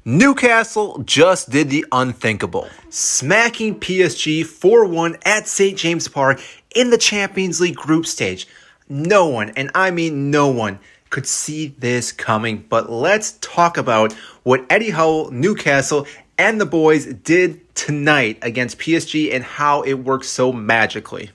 Newcastle just did the unthinkable, smacking PSG 4-1 at St. James Park in the Champions League group stage. No one, and I mean no one, could see this coming. But let's talk about what Eddie Howe, Newcastle, and the boys did tonight against PSG and how it worked so magically.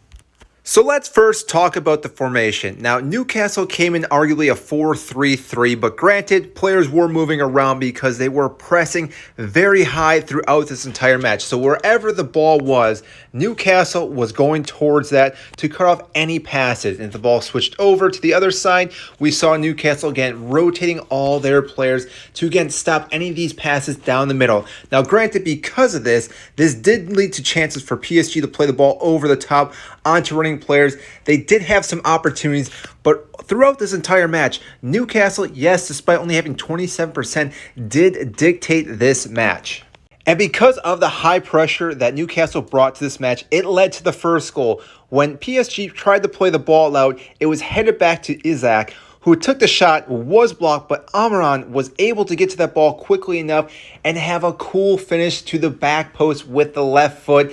So let's first talk about the formation. Now, Newcastle came in arguably a 4-3-3, but granted, players were moving around because they were pressing very high throughout this entire match. So wherever the ball was, Newcastle was going towards that to cut off any passes. And if the ball switched over to the other side, we saw Newcastle again rotating all their players to again stop any of these passes down the middle. Now, granted, because of this did lead to chances for PSG to play the ball over the top onto running players. They did have some opportunities, but throughout this entire match, Newcastle, yes, despite only having 27%, did dictate this match. And because of the high pressure that Newcastle brought to this match, it led to the first goal. When PSG tried to play the ball out, it was headed back to Isaac, who took the shot, was blocked, but Amaran was able to get to that ball quickly enough and have a cool finish to the back post with the left foot.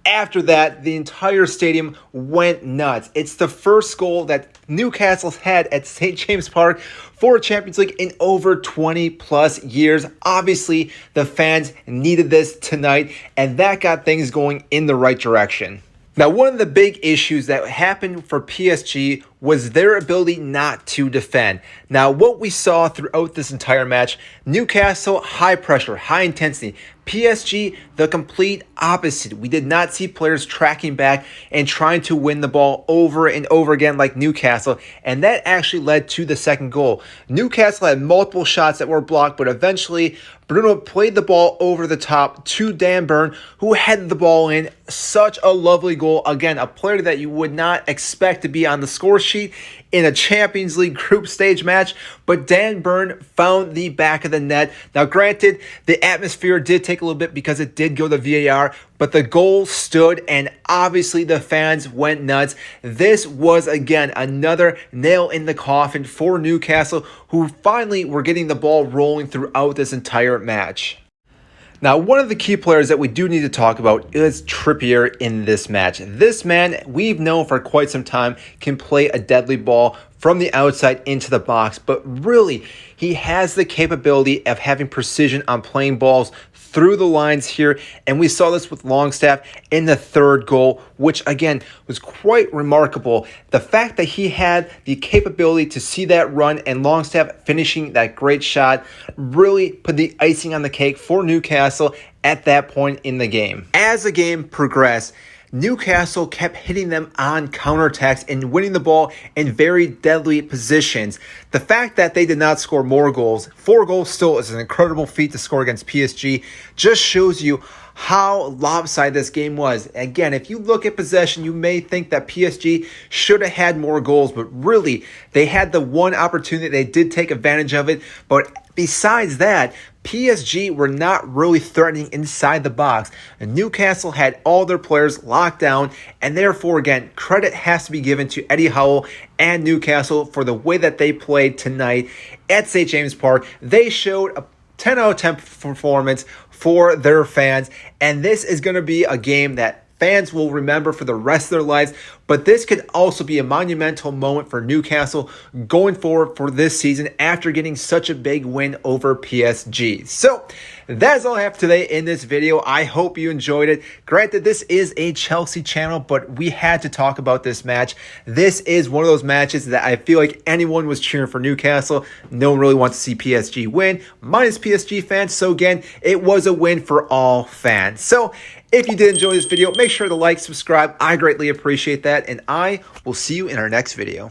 After that, the entire stadium went nuts. It's the first goal that Newcastle's had at St. James Park for Champions League in over 20 plus years. Obviously, the fans needed this tonight, and that got things going in the right direction. Now, one of the big issues that happened for PSG was their ability not to defend. Now, what we saw throughout this entire match, Newcastle, high pressure, high intensity. PSG, the complete opposite. We did not see players tracking back and trying to win the ball over and over again like Newcastle, and that actually led to the second goal. Newcastle had multiple shots that were blocked, but eventually Bruno played the ball over the top to Dan Burn, who headed the ball in. Such a lovely goal. Again, a player that you would not expect to be on the score sheet in a Champions League group stage match, but Dan Burn found the back of the net. Now, granted, the atmosphere did take a little bit because it did go to VAR, but the goal stood, and obviously the fans went nuts. This was, again, another nail in the coffin for Newcastle, who finally were getting the ball rolling throughout this entire match. Now, one of the key players that we do need to talk about is Trippier in this match. This man, we've known for quite some time, can play a deadly ball from the outside into the box, but really, he has the capability of having precision on playing balls through the lines here, and we saw this with Longstaff in the third goal, which again was quite remarkable. The fact that he had the capability to see that run and Longstaff finishing that great shot really put the icing on the cake for Newcastle at that point in the game. As the game progressed, Newcastle kept hitting them on counterattacks and winning the ball in very deadly positions. The fact that they did not score more goals, 4 goals still is an incredible feat to score against PSG, just shows you how lopsided this game was. Again, if you look at possession, you may think that PSG should have had more goals, but really, they had the one opportunity. They did take advantage of it, but besides that, PSG were not really threatening inside the box. And Newcastle had all their players locked down, and therefore, again, credit has to be given to Eddie Howe and Newcastle for the way that they played tonight at St. James Park. They showed a 10 out of 10 performance for their fans, and this is going to be a game that fans will remember for the rest of their lives, but this could also be a monumental moment for Newcastle going forward for this season after getting such a big win over PSG. So that is all I have today in this video. I hope you enjoyed it. Granted, this is a Chelsea channel, but we had to talk about this match. This is one of those matches that I feel like anyone was cheering for Newcastle. No one really wants to see PSG win, minus PSG fans. So again, it was a win for all fans. So if you did enjoy this video, make sure to like, subscribe. I greatly appreciate that, and I will see you in our next video.